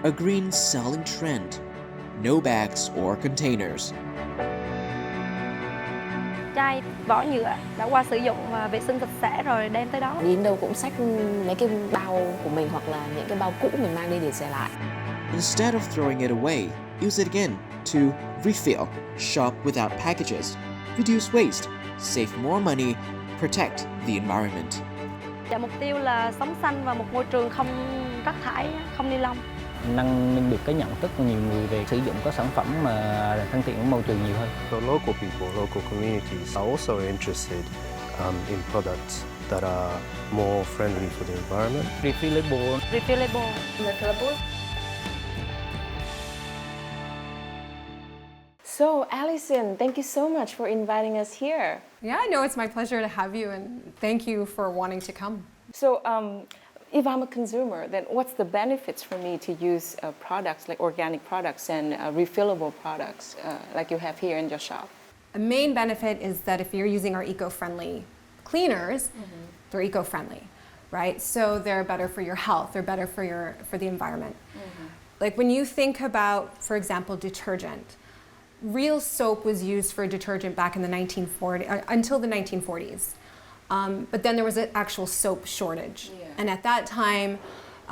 a green selling trend. No bags or containers. Chai, vỏ nhựa đã qua sử dụng và vệ sinh sạch sẽ rồi đem tới đó. Đi đâu cũng xách mấy cái bao của mình hoặc là những cái bao cũ mình mang đi để xẻ lại. Instead of throwing it away, use it again to refill, shop without packages, reduce waste, save more money, protect the environment. Và mục tiêu là sống xanh và một môi trường không rác thải, không ni lông. Nâng lên được cái nhận thức của nhiều người về sử dụng các sản phẩm mà thân thiện với môi trường nhiều hơn. So local people, local communities are also interested in products that are more friendly for the environment. Refillables. So, Alison, thank you so much for inviting us here. Yeah, no, it's my pleasure to have you, and thank you for wanting to come. So, if I'm a consumer, then what's the benefits for me to use products like organic products and refillable products like you have here in your shop? A main benefit is that if you're using our eco-friendly cleaners, they're eco-friendly, right? So they're better for your health, they're better for the environment. Like when you think about, for example, detergent, real soap was used for detergent back in the 1940s, until the 1940s. But then there was an actual soap shortage. And at that time,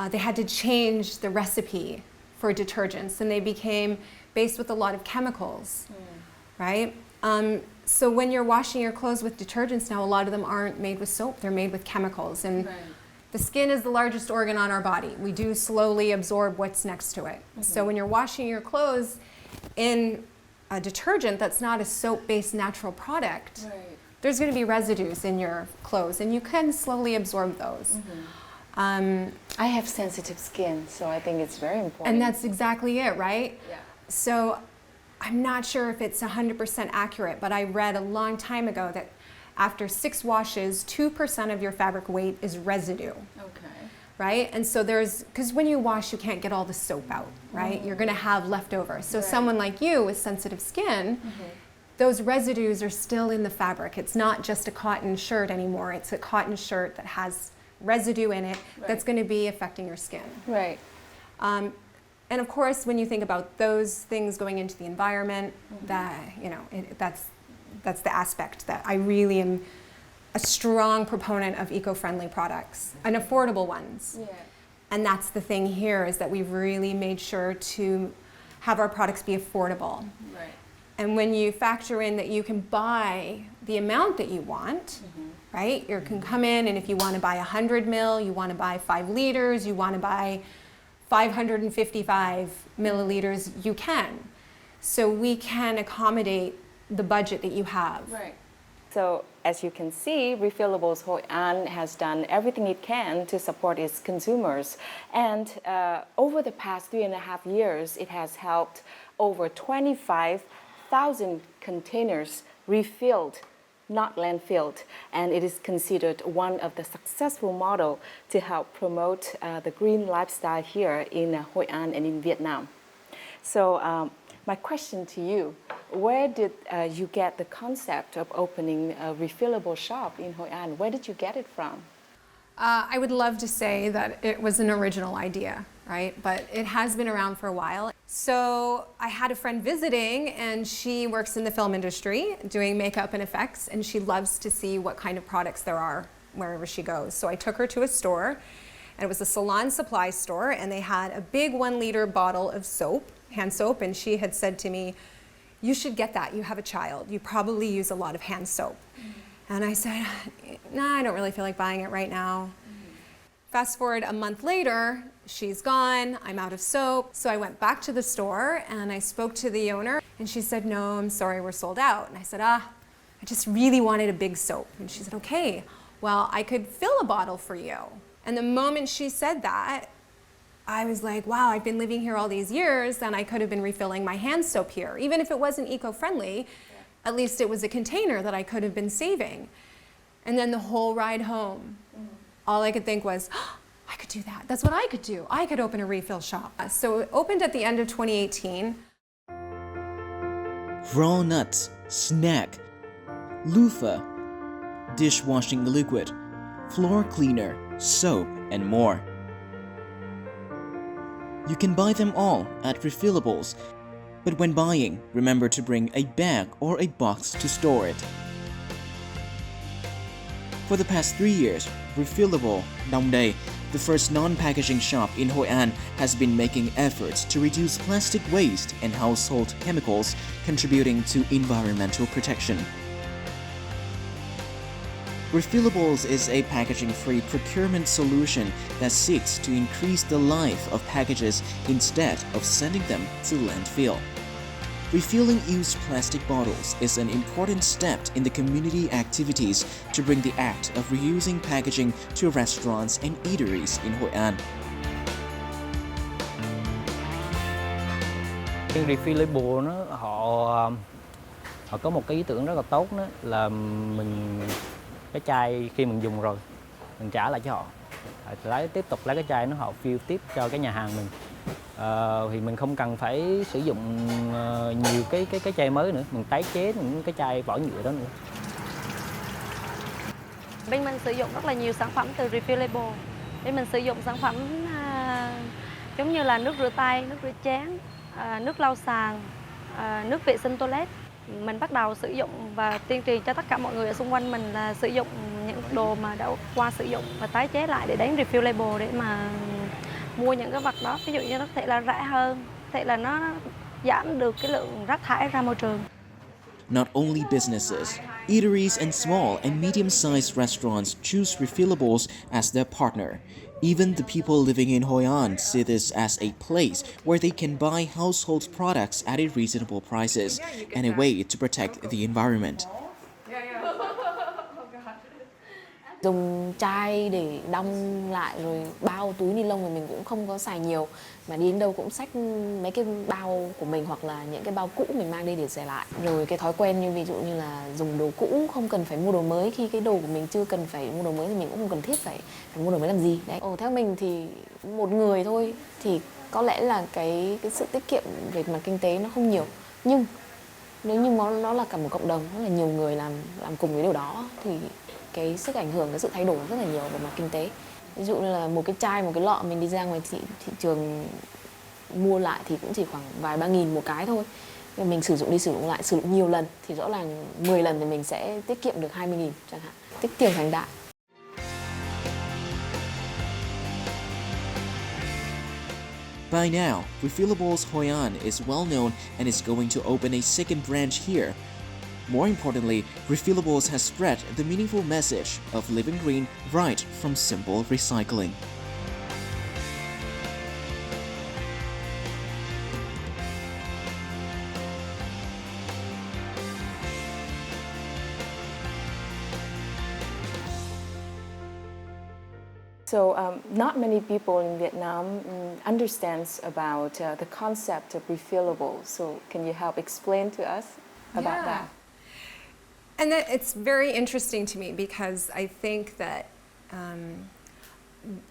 they had to change the recipe for detergents, and they became based with a lot of chemicals, right? So when you're washing your clothes with detergents now, a lot of them aren't made with soap, they're made with chemicals. And the skin is the largest organ on our body. We do slowly absorb what's next to it. So when you're washing your clothes in a detergent that's not a soap-based natural product, there's going to be residues in your clothes, and you can slowly absorb those. I have sensitive skin, so I think it's very important. And that's exactly it, right? So I'm not sure if it's 100% accurate, but I read a long time ago that after 6 washes, 2% of your fabric weight is residue. Right? And so because when you wash, you can't get all the soap out, right? You're going to have leftovers. So someone like you with sensitive skin, those residues are still in the fabric. It's not just a cotton shirt anymore. It's a cotton shirt that has residue in it that's going to be affecting your skin. Right. And of course, when you think about those things going into the environment, that's the aspect that I really am a strong proponent of eco-friendly products and affordable ones. And that's the thing here, is that we've really made sure to have our products be affordable. And when you factor in that you can buy the amount that you want, right? You can come in, and if you want to buy 100 ml, you want to buy 5 liters, you want to buy 555 milliliters, you can. So we can accommodate the budget that you have. So as you can see, Refillables Hội An has done everything it can to support its consumers. And over the past 3.5 years, it has helped over 25,000 containers refilled, not landfilled. And it is considered one of the successful model to help promote the green lifestyle here in Hội An and in Vietnam. So my question to you, where did you get the concept of opening a refillable shop in Hội An? Where did you get it from? I would love to say that it was an original idea, right? But it has been around for a while. So I had a friend visiting, and she works in the film industry doing makeup and effects, and she loves to see what kind of products there are wherever she goes. So I took her to a store, and it was a salon supply store, and they had a big 1-liter bottle of soap, hand soap, and she had said to me, "You should get that. You have a child. You probably use a lot of hand soap." And I said, "Nah, I don't really feel like buying it right now." Fast forward a month later, she's gone, I'm out of soap. So I went back to the store and I spoke to the owner, and she said, "No, I'm sorry, we're sold out." And I said, I just really wanted a big soap. And she said, "Okay, well, I could fill a bottle for you." And the moment she said that, I was like, wow, I've been living here all these years, and I could have been refilling my hand soap here. Even if it wasn't eco-friendly, at least it was a container that I could have been saving. And then the whole ride home, all I could think was, I could do that. That's what I could do. I could open a refill shop. So it opened at the end of 2018. Raw nuts, snack, loofah, dishwashing liquid, floor cleaner, soap, and more. You can buy them all at Refillables, but when buying, remember to bring a bag or a box to store it. For the past 3 years, Refillable Đong Đầy, the first non-packaging shop in Hội An, has been making efforts to reduce plastic waste and household chemicals, contributing to environmental protection. Refillables is a packaging-free procurement solution that seeks to increase the life of packages instead of sending them to landfill. Refilling used plastic bottles is an important step in the community activities to bring the act of reusing packaging to restaurants and eateries in Hội An. Refillables họ có một cái ý tưởng rất là tốt, đó là cái chai khi mình dùng rồi mình trả lại cho họ, tiếp tục lấy cái chai họ fill tiếp cho cái nhà hàng mình. Thì mình không cần phải sử dụng nhiều cái chai mới nữa, mình tái chế những cái chai vỏ nhựa đó nữa. Bên mình sử dụng rất là nhiều sản phẩm từ Refillables. Bên mình sử dụng sản phẩm giống như là nước rửa tay, nước rửa chén, nước lau sàn, nước vệ sinh toilet. Mình bắt đầu sử dụng và tuyên truyền cho tất cả mọi người ở xung quanh mình là sử dụng những đồ mà đã qua sử dụng và tái chế lại để đến Refillables để mà mua những cái vật đó. Ví dụ như nó có thể là rẻ hơn, có thể là nó giảm được cái lượng rác thải ra môi trường. Not only businesses, eateries and small and medium-sized restaurants choose Refillables as their partner. Even the people living in Hội An see this as a place where they can buy household products at a reasonable prices and a way to protect the environment. Dùng chai để đong lại rồi bao túi ni lông thì mình cũng không có xài nhiều, mà đi đến đâu cũng xách mấy cái bao của mình hoặc là những cái bao cũ mình mang đi để xài lại. Rồi cái thói quen như ví dụ như là dùng đồ cũ, không cần phải mua đồ mới, khi cái đồ của mình chưa cần phải mua đồ mới thì mình cũng không cần thiết phải mua đồ mới làm gì. Đấy. Theo mình thì một người thôi thì có lẽ là cái sự tiết kiệm về mặt kinh tế nó không nhiều, nhưng nếu như nó là cả một cộng đồng, rất là nhiều người làm cùng với điều đó thì cái sức ảnh hưởng, cái sự thay đổi rất là nhiều về mặt kinh tế. Ví dụ như là một cái chai, một cái lọ mình đi ra ngoài thị trường mua lại thì cũng chỉ khoảng vài ba nghìn một cái thôi. Nhưng mình sử dụng đi sử dụng lại, sử dụng nhiều lần thì rõ ràng 10 lần thì mình sẽ tiết kiệm được 20.000 chẳng hạn. Tích tiền thành đại. By now, Refillables Hội An is well known and is going to open a second branch here. More importantly, Refillables has spread the meaningful message of living green right from simple recycling. So not many people in Vietnam understands about the concept of refillables. So can you help explain to us about that? And that it's very interesting to me because I think that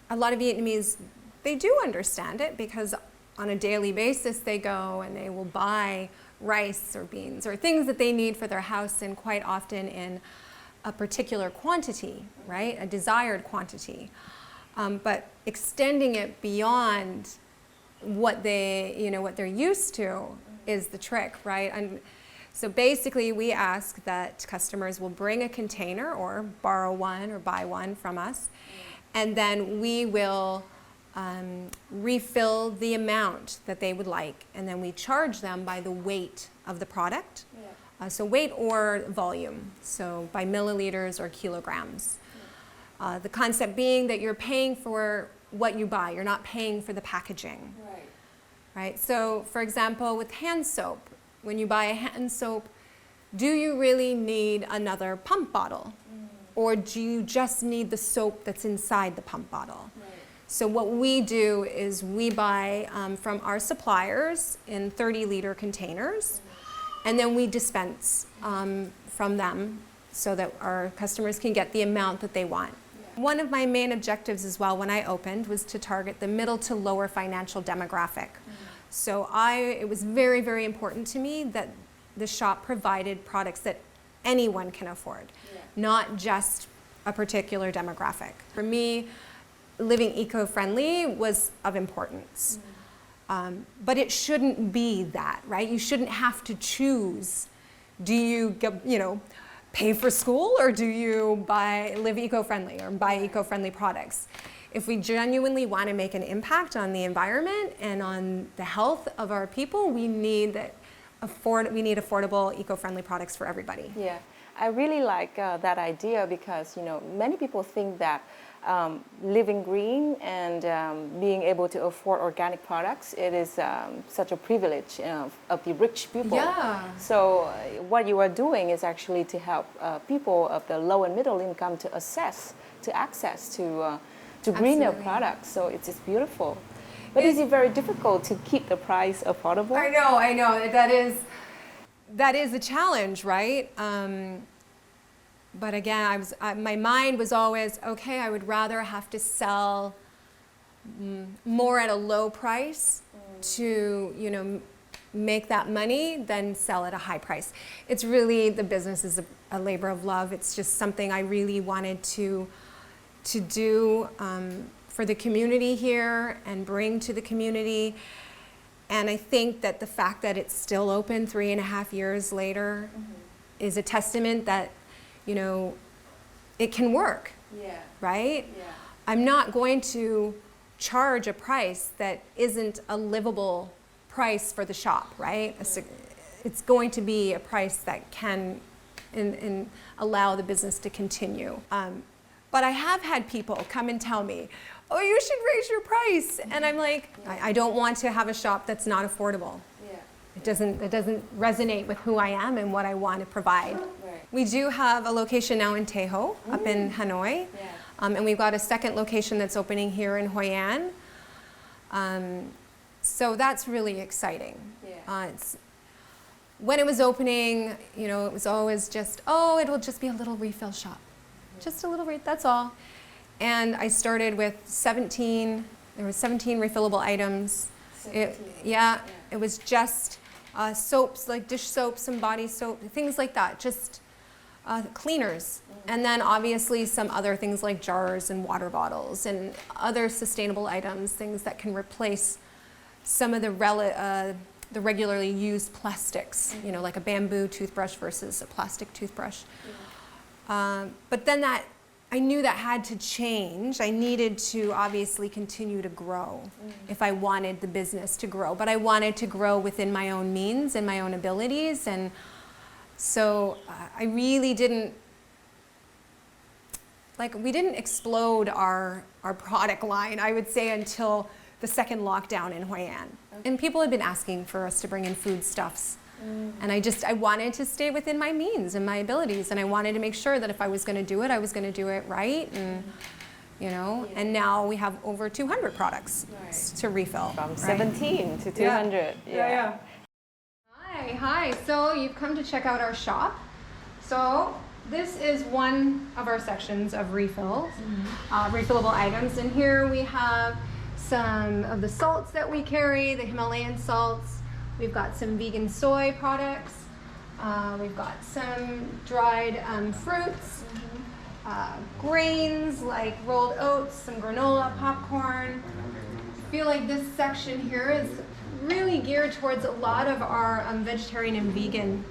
a lot of Vietnamese, they do understand it because on a daily basis they go and they will buy rice or beans or things that they need for their house, and quite often in a particular quantity, right? A desired quantity. But extending it beyond what they're used to is the trick, right? And so basically we ask that customers will bring a container or borrow one or buy one from us, and then we will refill the amount that they would like, and then we charge them by the weight of the product. So weight or volume, so by milliliters or kilograms. The concept being that you're paying for what you buy, you're not paying for the packaging. Right? So for example, with hand soap, when you buy a hand soap, do you really need another pump bottle? Or do you just need the soap that's inside the pump bottle? So what we do is we buy from our suppliers in 30-liter containers, and then we dispense from them so that our customers can get the amount that they want. One of my main objectives as well when I opened was to target the middle to lower financial demographic. So it was very, very important to me that the shop provided products that anyone can afford, not just a particular demographic. For me, living eco-friendly was of importance. But it shouldn't be that, right? You shouldn't have to choose. Do you pay for school, or do you live eco-friendly or buy eco-friendly products? If we genuinely want to make an impact on the environment and on the health of our people, we need affordable eco-friendly products for everybody. Yeah, I really like that idea because many people think that living green and being able to afford organic products, it is such a privilege of the rich people. Yeah. So what you are doing is actually to help people of the low and middle income to access to greener Absolutely. products. So it's beautiful. But is it very difficult to keep the price affordable? I know. That is a challenge, right? But again, my mind was always, okay, I would rather have to sell more at a low price to, make that money than sell at a high price. It's really, the business is a labor of love. It's just something I really wanted to do for the community here and bring to the community. And I think that the fact that it's still open 3.5 years later is a testament that it can work, right? Yeah. I'm not going to charge a price that isn't a livable price for the shop, right? It's going to be a price that can and allow the business to continue. But I have had people come and tell me, oh, you should raise your price. And I'm like, I don't want to have a shop that's not affordable. It doesn't resonate with who I am and what I want to provide. Right. We do have a location now in Teho, up in Hanoi, and we've got a second location that's opening here in Hoi An. So that's really exciting. When it was opening, it was always just, it'll just be a little refill shop, just a little that's all. And I started with 17. There were 17 refillable items. 17. It was just soaps, like dish soaps and body soap, things like that, just cleaners. And then obviously some other things like jars and water bottles and other sustainable items, things that can replace some of the regularly used plastics, like a bamboo toothbrush versus a plastic toothbrush. But then I knew that had to change. I needed to obviously continue to grow if I wanted the business to grow. But I wanted to grow within my own means and my own abilities. And so I really didn't, we didn't explode our product line, I would say, until the second lockdown in Hoi An. Okay. And people had been asking for us to bring in foodstuffs. And I wanted to stay within my means and my abilities, and I wanted to make sure that if I was going to do it, I was going to do it right, and and now we have over 200 products to refill. From 17 to 200. Yeah. Hi. So you've come to check out our shop. So this is one of our sections of refills, refillable items, and here we have some of the salts that we carry, the Himalayan salts. We've got some vegan soy products. We've got some dried fruits, grains like rolled oats, some granola, popcorn. I feel like this section here is really geared towards a lot of our vegetarian and vegan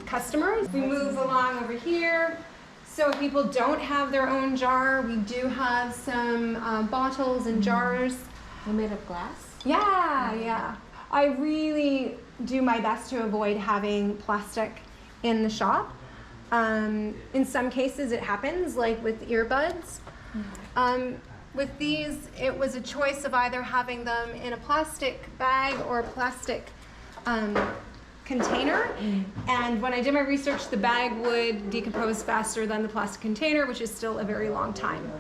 customers. We move along over here. So if people don't have their own jar, we do have some bottles and jars. They're made of glass? Yeah. I really do my best to avoid having plastic in the shop. In some cases it happens, like with earbuds. With these, it was a choice of either having them in a plastic bag or a plastic container. And when I did my research, the bag would decompose faster than the plastic container, which is still a very long time.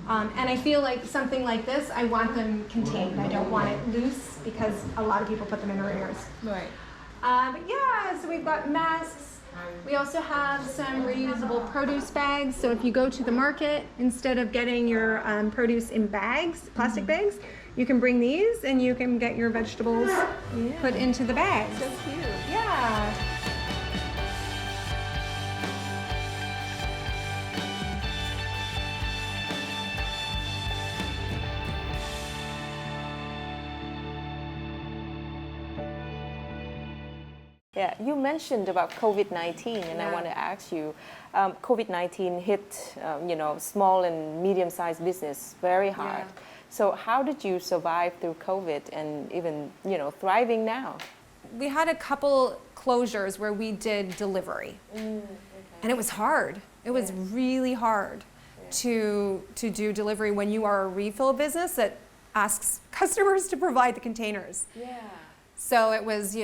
And I feel like something like this, I want them contained. I don't want it loose because a lot of people put them in their ears. Right. But yeah, so we've got masks. We also have some reusable produce bags. So if you go to the market, instead of getting your produce in bags, plastic bags, you can bring these and you can get your vegetables put into the bags. So cute. Yeah. Yeah, you mentioned about COVID-19, and I want to ask you, COVID-19 hit, small and medium-sized business very hard. Yeah. So how did you survive through COVID and even, thriving now? We had a couple closures where we did delivery. And it was hard. It was really hard to do delivery when you are a refill business that asks customers to provide the containers. Yeah. So it was,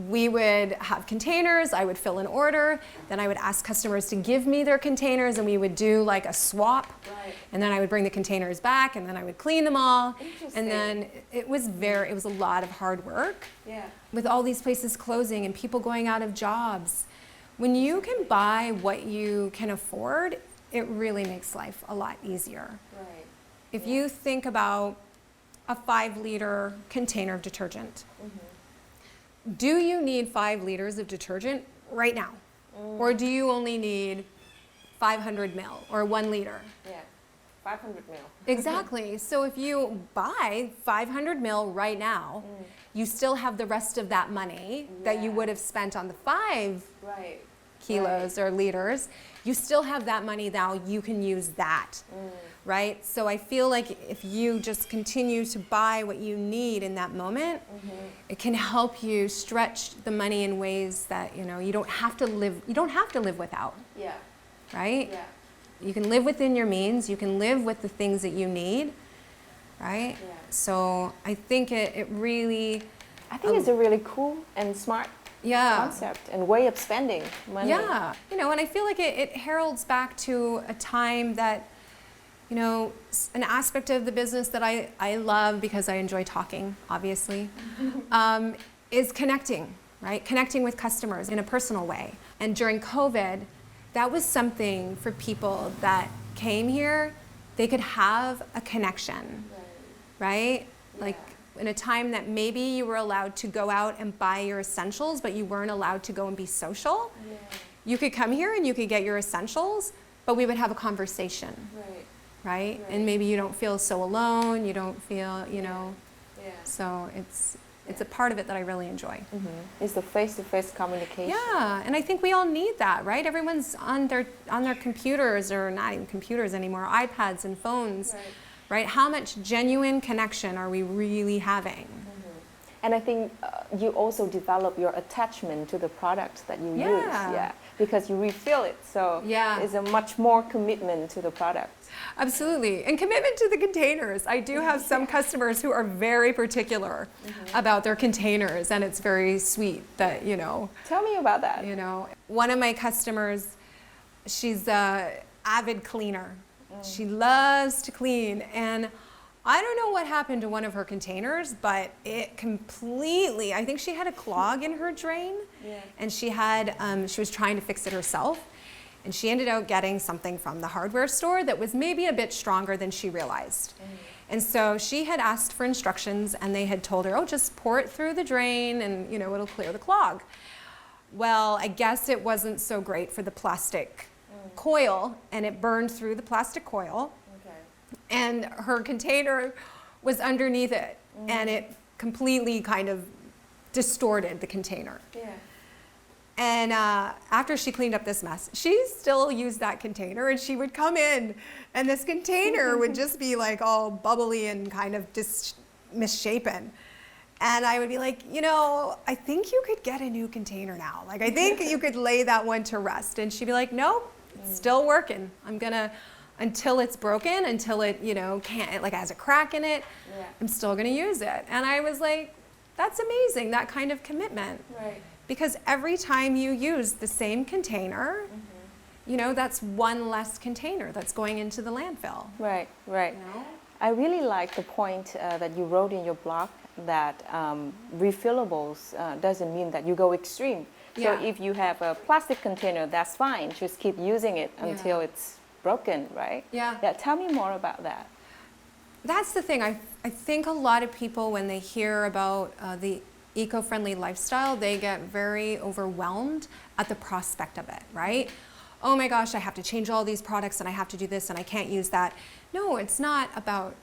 we would have containers, I would fill an order, then I would ask customers to give me their containers, and we would do like a swap. Right. And then I would bring the containers back, and then I would clean them all. Interesting. And then it was a lot of hard work. Yeah. With all these places closing and people going out of jobs. When you can buy what you can afford, it really makes life a lot easier. Right. If you think about a 5-liter container of detergent, do you need 5 liters of detergent right now? Or do you only need 500 ml or 1 liter? Yeah. 500 mil. Exactly. So if you buy 500 ml right now, you still have the rest of that money that you would have spent on the 5 Right. kilos or liters. You still have that money now, you can use that, right? So I feel like if you just continue to buy what you need in that moment, it can help you stretch the money in ways that, you don't have to live without, Yeah. right? Yeah. You can live within your means, you can live with the things that you need, right? Yeah. So I think it really, I think it's a really cool and smart concept and way of spending money. Yeah, and I feel like it heralds back to a time that, an aspect of the business that I love because I enjoy talking, obviously, is connecting, right? Connecting with customers in a personal way. And during COVID, that was something for people that came here, they could have a connection, right? Like in a time that maybe you were allowed to go out and buy your essentials, but you weren't allowed to go and be social. Yeah. You could come here and you could get your essentials, but we would have a conversation, Right. right? And maybe you don't feel so alone, you don't feel, Yeah. so it's a part of it that I really enjoy. It's the face-to-face communication. Yeah, and I think we all need that, right? Everyone's on their computers, or not even computers anymore, iPads and phones, right? How much genuine connection are we really having? And I think you also develop your attachment to the product that you use. Yeah. Because you refill it. So it's a much more commitment to the product. Absolutely. And commitment to the containers. I do have some customers who are very particular about their containers, and it's very sweet that, Tell me about that. One of my customers, she's an avid cleaner. She loves to clean, and I don't know what happened to one of her containers, but it completely, I think she had a clog in her drain, and she was trying to fix it herself, and she ended up getting something from the hardware store that was maybe a bit stronger than she realized. And so she had asked for instructions, and they had told her, oh, just pour it through the drain and, it'll clear the clog. Well, I guess it wasn't so great for the plastic coil, and it burned through the plastic coil. And her container was underneath it, and it completely kind of distorted the container. And after she cleaned up this mess, she still used that container, and she would come in, and this container would just be like all bubbly and kind of misshapen. And I would be like, I think you could get a new container now. Like, I think you could lay that one to rest. And she'd be like, nope, it's still working. I'm gonna, until it's broken, until it, can't, like has a crack in it, I'm still gonna use it. And I was like, that's amazing, that kind of commitment. Right. Because every time you use the same container, that's one less container that's going into the landfill. Right. I really like the point that you wrote in your blog that refillables doesn't mean that you go extreme. So if you have a plastic container, that's fine. Just keep using it until it's broken, right? Yeah. Tell me more about that. That's the thing. I think a lot of people, when they hear about the eco-friendly lifestyle, they get very overwhelmed at the prospect of it, right? Oh my gosh, I have to change all these products, and I have to do this, and I can't use that. No, it's not about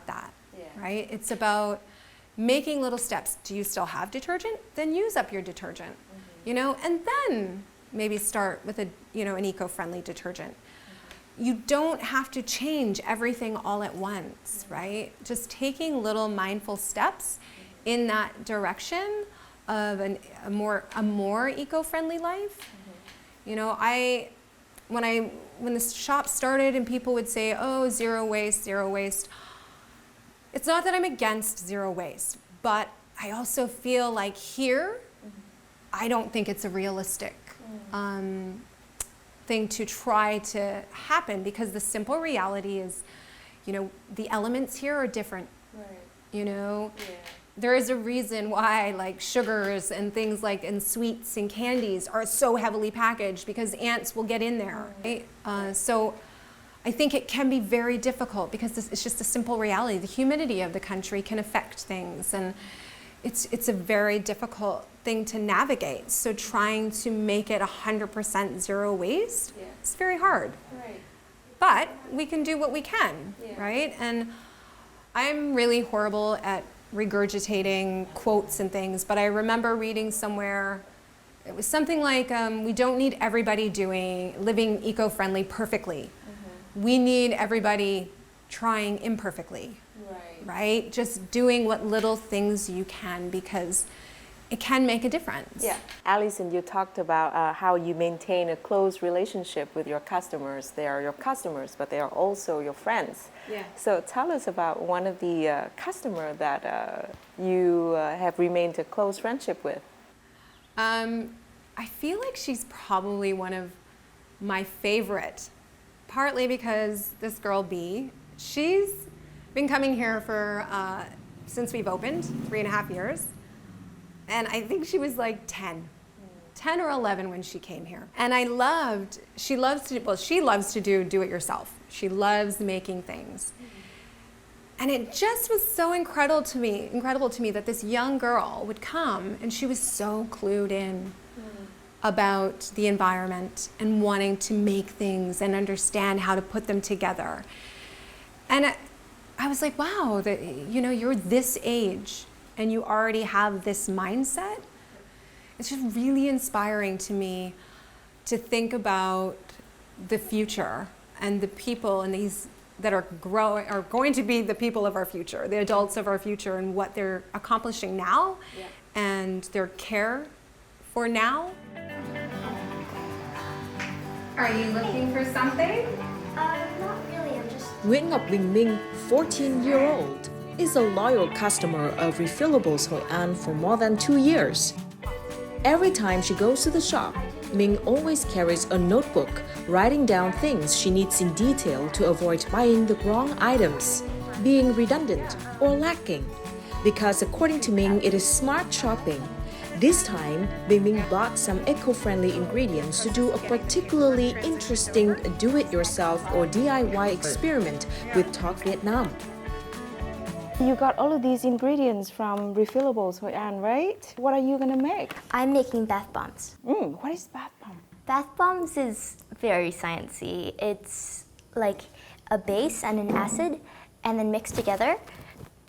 that, right? It's about, making little steps. Do you still have detergent? Then use up your detergent, you know, and then maybe start with an eco-friendly detergent. You don't have to change everything all at once, right? Just taking little mindful steps in that direction of a more eco-friendly life. You know, when the shop started and people would say, oh, zero waste, it's not that I'm against zero waste, but I also feel like here, I don't think it's a realistic thing to try to happen, because the simple reality is, you know, the elements here are different. Right. You know, Yeah. there is a reason why like sugars and things like and sweets and candies are so heavily packaged, because ants will get in there. Right? So I think it can be very difficult because it's just a simple reality. The humidity of the country can affect things, and it's a very difficult thing to navigate. So trying to make it 100% zero waste, it's very hard. Right. But we can do what we can, Yeah. right? And I'm really horrible at regurgitating quotes and things, but I remember reading somewhere, it was something like, we don't need everybody living eco-friendly perfectly. We need everybody trying imperfectly, right? Just doing what little things you can, because it can make a difference. Yeah. Alison, you talked about how you maintain a close relationship with your customers. They are your customers, but they are also your friends. Yeah. So tell us about one of the customer that you have remained a close friendship with. I feel like she's probably one of my favorite, partly because this girl B, she's been coming here for since we've opened, 3.5 years. And I think she was like 10 or 11 when she came here. And she loves to do it yourself. She loves making things. And it just was so incredible to me that this young girl would come and she was so clued in about the environment and wanting to make things and understand how to put them together. And I was like, wow, you're this age and you already have this mindset. It's just really inspiring to me to think about the future and the people and these that are going to be the people of our future, the adults of our future, and what they're accomplishing now and their care for now. Are you looking for something? Not really, I'm just... Nguyễn Ngọc Bình Minh, 14-year-old, is a loyal customer of Refillables Hội An for more than 2 years. Every time she goes to the shop, Ming always carries a notebook, writing down things she needs in detail to avoid buying the wrong items, being redundant or lacking. Because according to Ming, it is smart shopping. This time, Ming bought some eco-friendly ingredients to do a particularly interesting do-it-yourself or DIY experiment with Talk Vietnam. You got all of these ingredients from Refillables Hội An, right? What are you gonna make? I'm making bath bombs. What is bath bomb? Bath bombs is very sciencey. It's like a base and an acid and then mixed together.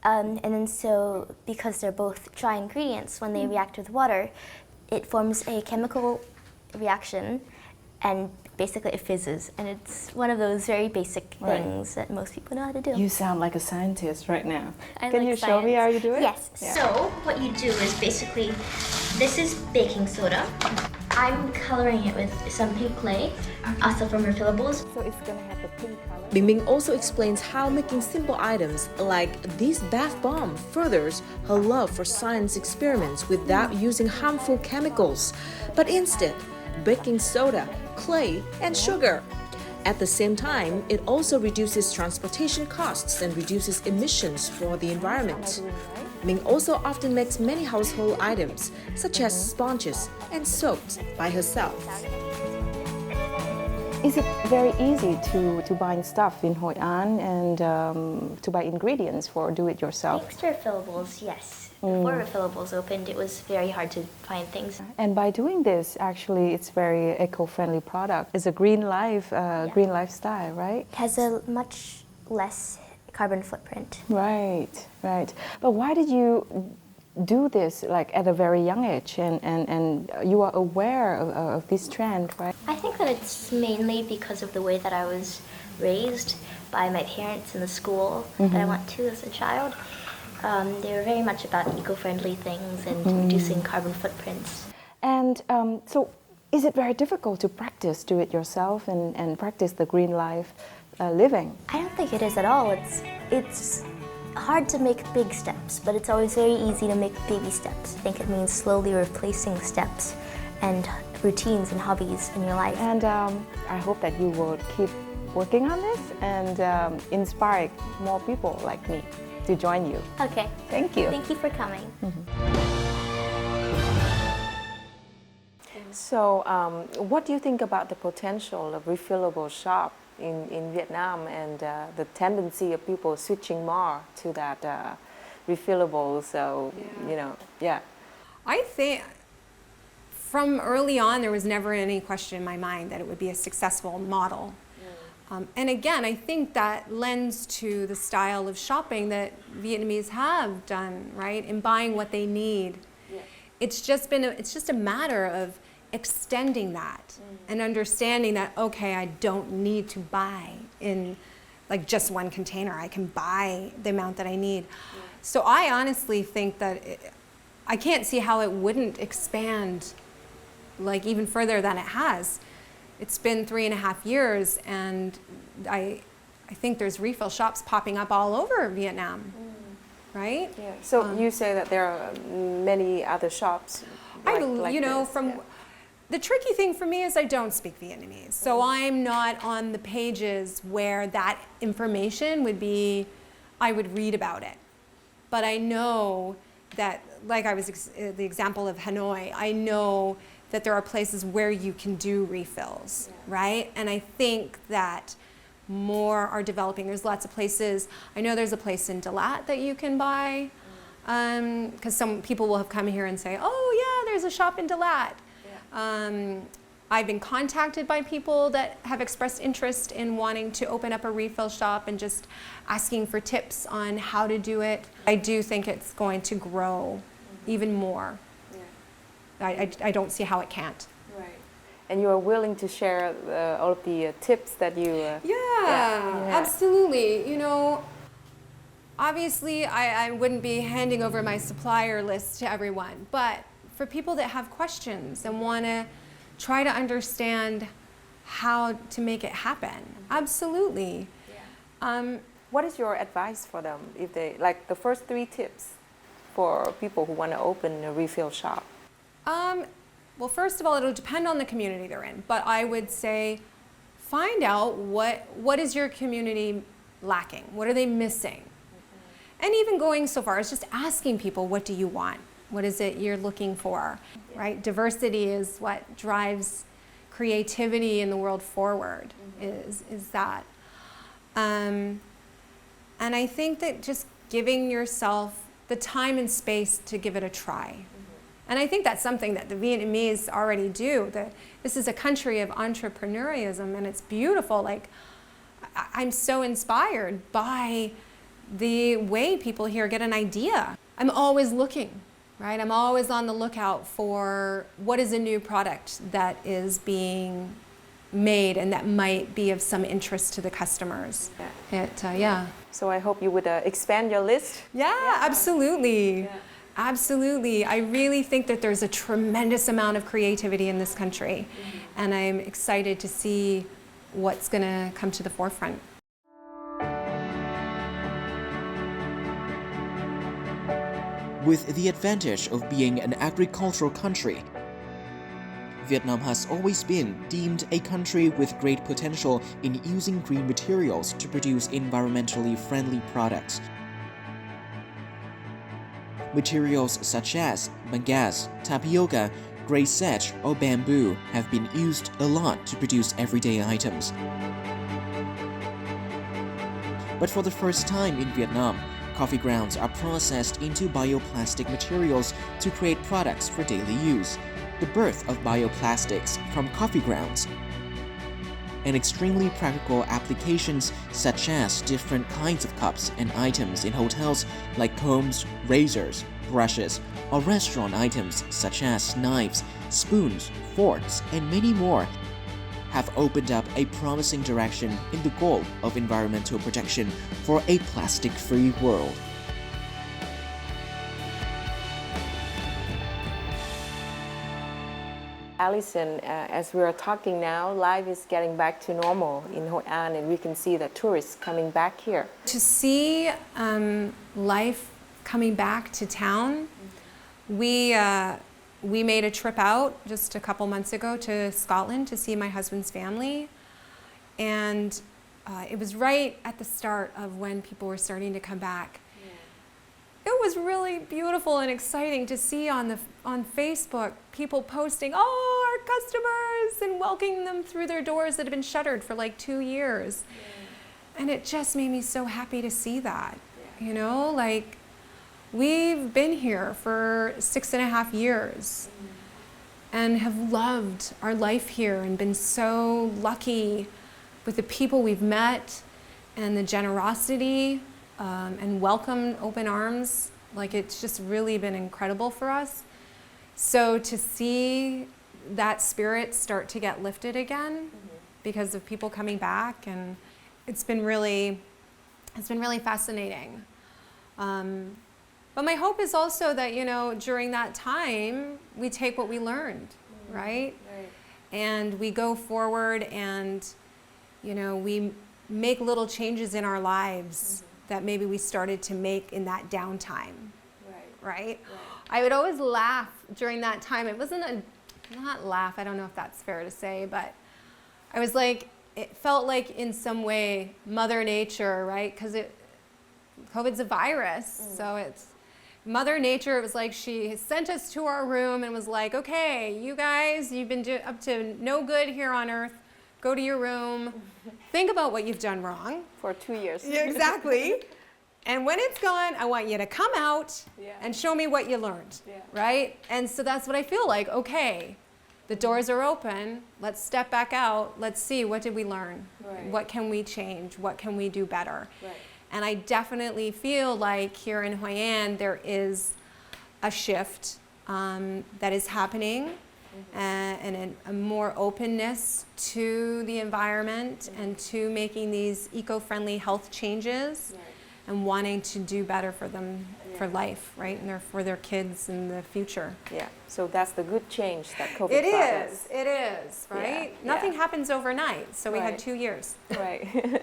And then so, because they're both dry ingredients, when they react with water, it forms a chemical reaction and basically it fizzes. And it's one of those very basic things that most people know how to do. You sound like a scientist right now. I Can like you show me science. how you do it? Yes. Yeah. So what you do is basically, this is baking soda. I'm coloring it with some pink clay, also from Refillables. So it's gonna have the pink color. Ming also explains how making simple items like this bath bomb furthers her love for science experiments without using harmful chemicals, but instead baking soda, clay, and sugar. At the same time, it also reduces transportation costs and reduces emissions for the environment. Ming also often makes many household items, such as sponges and soaps, by herself. Is it very easy to buy stuff in Hội An and to buy ingredients for do-it-yourself? Thanks to Refillables, yes. Before Refillables opened, it was very hard to find things. And by doing this, actually, it's very eco-friendly product. It's a green life, green lifestyle, right? It has a much less carbon footprint. Right, right. But why did you do this like at a very young age, and you are aware of this trend, right? I think that it's mainly because of the way that I was raised by my parents in the school that I went to as a child. They were very much about eco-friendly things and reducing carbon footprints. And so is it very difficult to practice, do it yourself and practice the green life living? I don't think it is at all. It's hard to make big steps, but it's always very easy to make baby steps. I think it means slowly replacing steps and routines and hobbies in your life. And I hope that you will keep working on this and inspire more people like me to join you. Okay. Thank you. Thank you for coming. So what do you think about the potential of refillable shop in Vietnam and the tendency of people switching more to that refillable? So, I think from early on, there was never any question in my mind that it would be a successful model. And again, I think that lends to the style of shopping that Vietnamese have done, right? In buying what they need. Yeah. It's just a matter of extending that and understanding that, okay, I don't need to buy in like just one container. I can buy the amount that I need. Yeah. So I honestly think that I can't see how it wouldn't expand like even further than it has. It's been 3.5 years, and I think there's refill shops popping up all over Vietnam, right? Yeah. So you say that there are many other shops. The tricky thing for me is I don't speak Vietnamese, so I'm not on the pages where that information would be. I would read about it, but I know that, like the example of Hanoi, I know that there are places where you can do refills, right? And I think that more are developing. There's lots of places. I know there's a place in Dalat that you can buy, because some people will have come here and say, oh yeah, there's a shop in Dalat. Yeah. I've been contacted by people that have expressed interest in wanting to open up a refill shop and just asking for tips on how to do it. I do think it's going to grow even more. I don't see how it can't. Right. And you are willing to share all of the tips that you... Absolutely. You know, obviously I wouldn't be handing over my supplier list to everyone, but for people that have questions and want to try to understand how to make it happen, absolutely. Yeah. What is your advice for them, if they, like the first 3 tips for people who want to open a refill shop? Well, first of all, it'll depend on the community they're in, but I would say find out what is your community lacking? What are they missing? And even going so far as just asking people, what do you want? What is it you're looking for, right? Diversity is what drives creativity in the world forward, is that. And I think that just giving yourself the time and space to give it a try. And I think that's something that the Vietnamese already do. This is a country of entrepreneurialism, and it's beautiful. Like, I'm so inspired by the way people here get an idea. I'm always looking, right? I'm always on the lookout for what is a new product that is being made and that might be of some interest to the customers. So I hope you would expand your list. Yeah, absolutely. Yeah. Absolutely. I really think that there's a tremendous amount of creativity in this country, and I'm excited to see what's going to come to the forefront. With the advantage of being an agricultural country, Vietnam has always been deemed a country with great potential in using green materials to produce environmentally friendly products. Materials such as bagasse, tapioca, gray sedge, or bamboo have been used a lot to produce everyday items. But for the first time in Vietnam, coffee grounds are processed into bioplastic materials to create products for daily use, the birth of bioplastics from coffee grounds. and extremely practical applications such as different kinds of cups and items in hotels like combs, razors, brushes, or restaurant items such as knives, spoons, forks, and many more have opened up a promising direction in the goal of environmental protection for a plastic-free world. Alison, as we are talking now, life is getting back to normal in Hội An, and we can see the tourists coming back here. To see life coming back to town, we made a trip out just a couple months ago to Scotland to see my husband's family, and it was right at the start of when people were starting to come back. It was really beautiful and exciting to see on Facebook people posting, "Oh, our customers," and welcoming them through their doors that had been shuttered for like 2 years. And it just made me so happy to see that. You know, like, we've been here for 6.5 years and have loved our life here and been so lucky with the people we've met and the generosity and welcome, open arms. Like, it's just really been incredible for us. So to see that spirit start to get lifted again because of people coming back, and it's been really fascinating. But my hope is also that, you know, during that time, we take what we learned, right? And we go forward and, you know, we make little changes in our lives that maybe we started to make in that downtime, right? I would always laugh during that time. It wasn't not laugh, I don't know if that's fair to say, but I was like, it felt like in some way Mother Nature, right? Because COVID's a virus, so it's Mother Nature. It was like she sent us to our room and was like, okay, you guys, you've been up to no good here on earth. Go to your room, think about what you've done wrong. For 2 years. Yeah, exactly. And when it's gone, I want you to come out and show me what you learned, right? And so that's what I feel like. Okay, the doors are open. Let's step back out. Let's see, what did we learn? What can we change? What can we do better? And I definitely feel like here in Hội An, there is a shift that is happening. And a more openness to the environment and to making these eco-friendly health changes and wanting to do better for them, for life, right? And for their kids in the future. Yeah, so that's the good change that COVID brought us. It is, right? Nothing happens overnight, so we had 2 years. Right.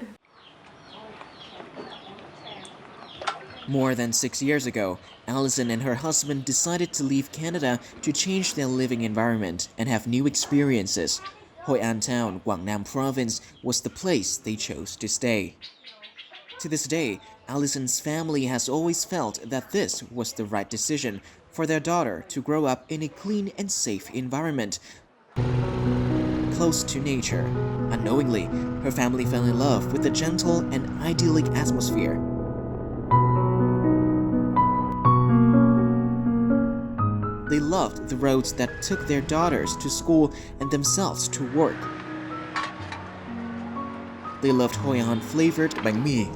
More than 6 years ago, Alison and her husband decided to leave Canada to change their living environment and have new experiences. Hội An Town, Quảng Nam Province was the place they chose to stay. To this day, Alison's family has always felt that this was the right decision for their daughter to grow up in a clean and safe environment, close to nature. Unknowingly, her family fell in love with the gentle and idyllic atmosphere. They loved the roads that took their daughters to school and themselves to work. They loved Hội An flavored bánh mì.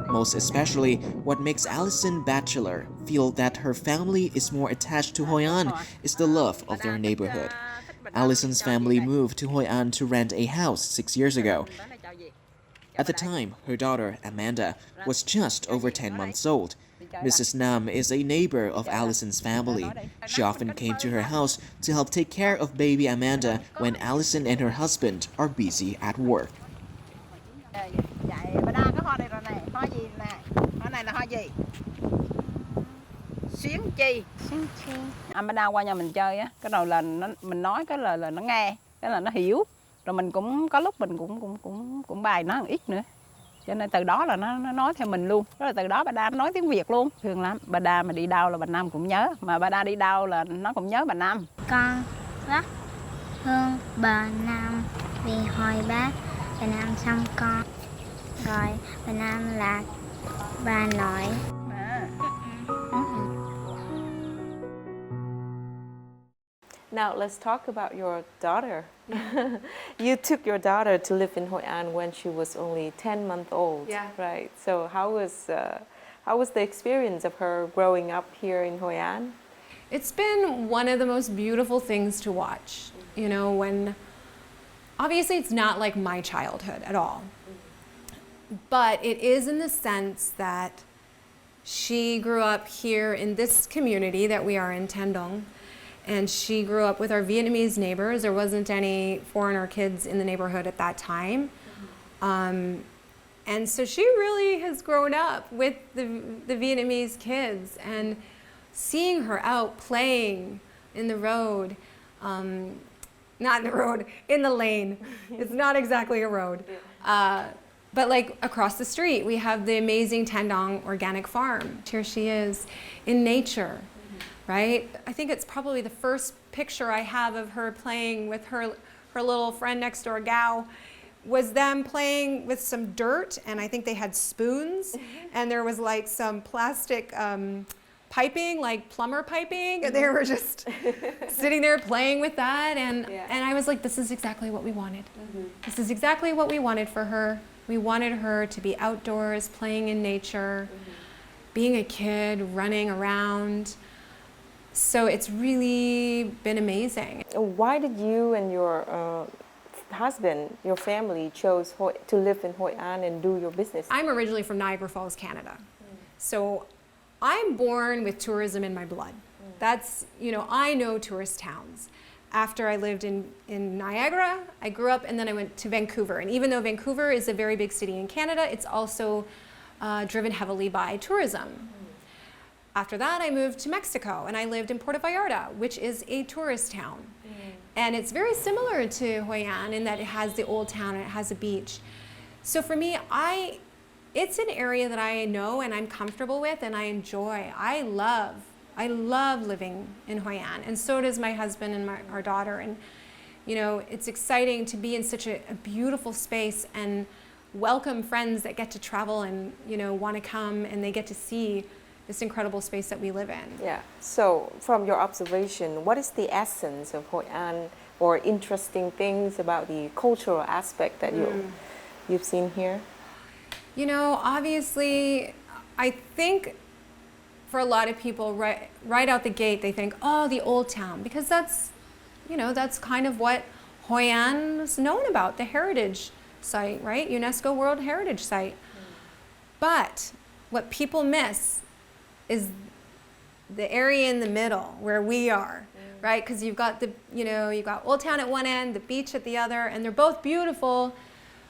Most especially, what makes Alison Batchelor feel that her family is more attached to Hội An is the love of their neighborhood. Alison's family moved to Hội An to rent a house 6 years ago. At the time, her daughter, Amanda, was just over 10 months old. Mrs. Nam is a neighbor of Alison's family. She often came to her house to help take care of baby Amanda when Alison and her husband are busy at work. Amanda qua nhà mình chơi á, cái đầu là mình nói cái là nó nghe, cái là nó hiểu, rồi mình cũng có lúc mình cũng bài nó một ít nữa, cho nên từ đó là nó nói theo mình luôn, rồi từ đó bà Đa nói tiếng Việt luôn, thương lắm. Bà Đa mà đi đâu là bà Nam cũng nhớ, mà bà Đa đi đâu là nó cũng nhớ bà Nam. Con rất thương bà Nam vì hồi bà Nam xăm con, rồi bà Nam là Bà nội. Now let's talk about your daughter. You took your daughter to live in Hội An when she was only 10 months old, Yeah. right? So how was the experience of her growing up here in Hội An? It's been one of the most beautiful things to watch. You know, when obviously it's not like my childhood at all, but it is in the sense that she grew up here in this community that we are in, Tendong, and she grew up with our Vietnamese neighbors. There wasn't any foreigner kids in the neighborhood at that time. And so she really has grown up with the Vietnamese kids, and seeing her out playing in the road, not in the road, in the lane. It's not exactly a road. But like across the street, we have the amazing Tendong organic farm. Here she is in nature, right? I think it's probably the first picture I have of her playing with her little friend next door, Gao, was them playing with some dirt, and I think they had spoons, and there was like some plastic piping, like plumber piping, and they were just sitting there playing with that, and I was like, this is exactly what we wanted. This is exactly what we wanted for her. We wanted her to be outdoors, playing in nature, being a kid, running around. So it's really been amazing. Why did you and your husband, your family, chose to live in Hội An and do your business? I'm originally from Niagara Falls, Canada. So I'm born with tourism in my blood. That's, you know, I know tourist towns. After I lived in Niagara, I grew up, and then I went to Vancouver. And even though Vancouver is a very big city in Canada, it's also driven heavily by tourism. After that, I moved to Mexico, and I lived in Puerto Vallarta, which is a tourist town. And it's very similar to Hội An in that it has the old town and it has a beach. So for me, it's an area that I know and I'm comfortable with and I enjoy. I love living in Hội An, and so does my husband and our daughter. And you know, it's exciting to be in such a beautiful space and welcome friends that get to travel and, you know, want to come, and they get to see this incredible space that we live in. Yeah. So from your observation, what is the essence of Hội An, or interesting things about the cultural aspect that you've seen here? You know, obviously, I think for a lot of people, right out the gate, they think, oh, the old town, because that's, you know, that's kind of what Hội An is known about, the heritage site, right? UNESCO World Heritage Site. But what people miss is the area in the middle where we are, right? Because you've got you've got Old Town at one end, the beach at the other, and they're both beautiful,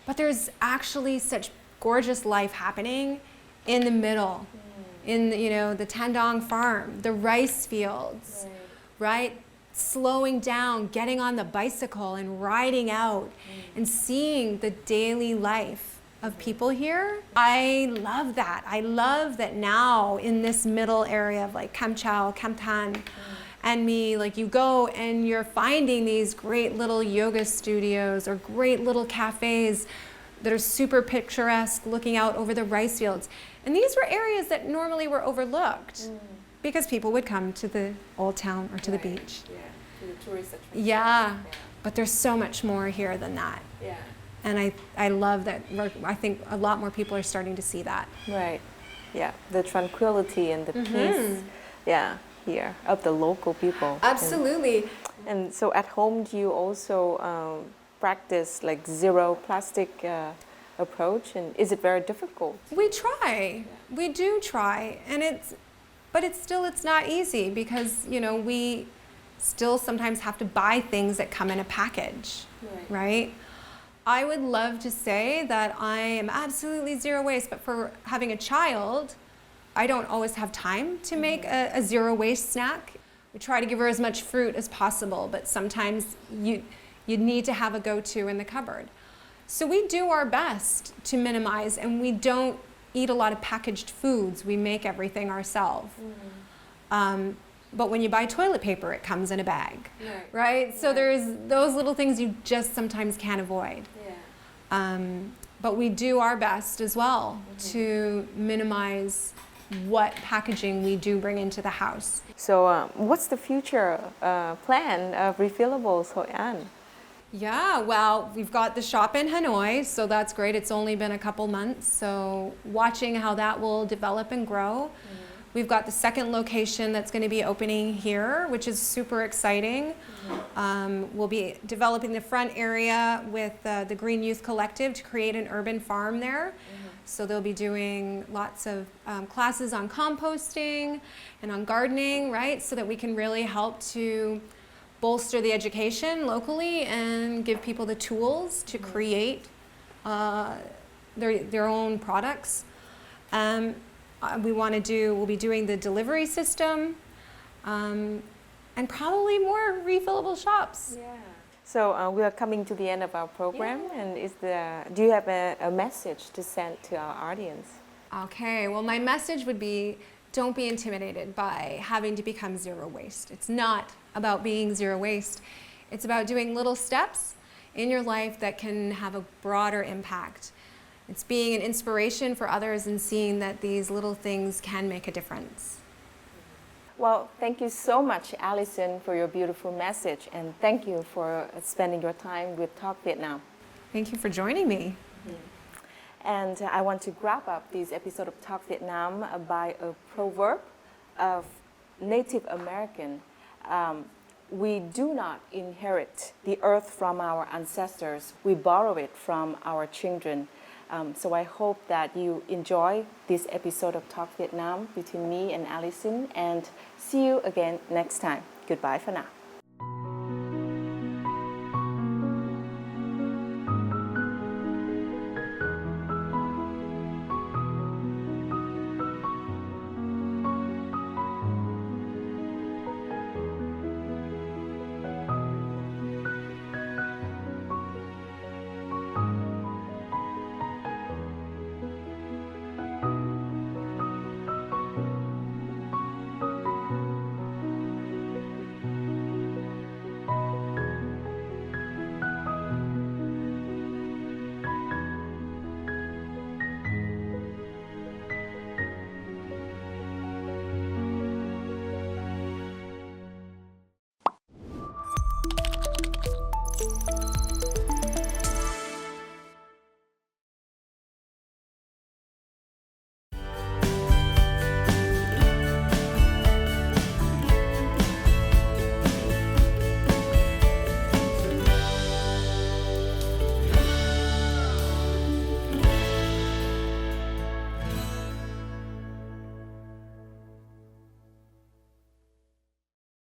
but there's actually such gorgeous life happening in the middle, in, you know, the Tendong farm, the rice fields, right? Slowing down, getting on the bicycle and riding out and seeing the daily life of people here. I love that. I love that now in this middle area of like Kam Chau, Kam Tan, and me, like you go and you're finding these great little yoga studios or great little cafes that are super picturesque, looking out over the rice fields. And these were areas that normally were overlooked because people would come to the old town or to the beach. Yeah, to the tourist attraction. Yeah, but there's so much more here than that. Yeah. And I love that. I think a lot more people are starting to see that. Right. Yeah, the tranquility and the peace. Yeah, here of the local people. Absolutely. And so at home, do you also practice like zero plastic approach, and is it very difficult? We try. We do try, and it's not easy because, you know, we still sometimes have to buy things that come in a package, right? I would love to say that I am absolutely zero waste, but for having a child, I don't always have time to make a zero waste snack. We try to give her as much fruit as possible, but sometimes you need to have a go-to in the cupboard. So we do our best to minimize, and we don't eat a lot of packaged foods. We make everything ourselves. But when you buy toilet paper, it comes in a bag, right? So there's those little things you just sometimes can't avoid. but we do our best as well to minimize what packaging we do bring into the house. So what's the future plan of Refillables Hội An? Yeah, well, we've got the shop in Hanoi, so that's great. It's only been a couple months, so watching how that will develop and grow. We've got the second location that's going to be opening here, which is super exciting. We'll be developing the front area with the Green Youth Collective to create an urban farm there. So they'll be doing lots of classes on composting and on gardening, right? So that we can really help to bolster the education locally and give people the tools to create their own products. We'll be doing the delivery system and probably more refillable shops. Yeah. So we are coming to the end of our program, and do you have a message to send to our audience? Okay, well, my message would be, don't be intimidated by having to become zero waste. It's not about being zero waste. It's about doing little steps in your life that can have a broader impact. It's being an inspiration for others and seeing that these little things can make a difference. Well, thank you so much, Alison, for your beautiful message, and thank you for spending your time with Talk Vietnam. Thank you for joining me. And I want to wrap up this episode of Talk Vietnam by a proverb of Native American. We do not inherit the earth from our ancestors. We borrow it from our children. So I hope that you enjoy this episode of Talk Vietnam between me and Alison, and see you again next time. Goodbye for now.